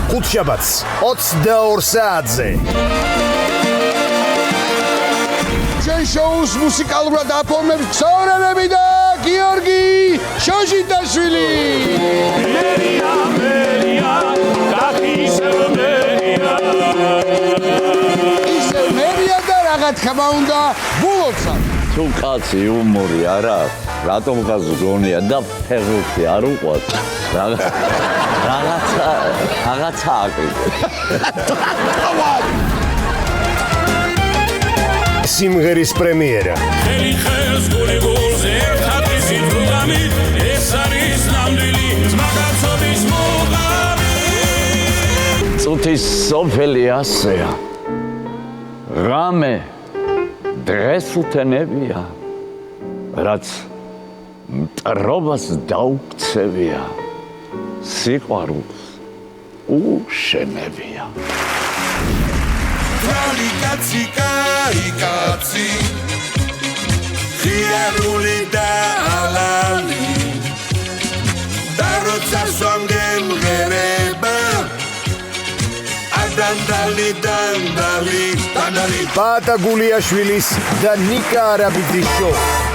ხუთშაბათს 22 საათზე. ჩვენ შოუს მუსიკალურად აფორმებს ქსოვრებები და გიორგი შოჟიტაშვილი. მერია, ისე მერია და რა თქმა უნდა ბულოცა. თუ კაცი იუმორი არა აქვს, რატომ გაზ გონია და ფეხბურთი არ უყვარს? რაღაცა აკეთე. სიმღერის პრემიერა. ხელი ხელს გული გულზე ერთად ისინი პროგრამი ეს არის ნამდვილი ძმაკაცობის მუღამი. წუთის სოფელი ასეა. რამე დღეს უთენებია, რაც მტრობას დაუქცევია, სიყვარულს უშენებია. Kali katsi, kari katsi, khiaruli da alali, darotsa swangem gereba, adandali dandali, dandali. ბაატა გულიაშვილის და ნიკა არაბიძის შოუ.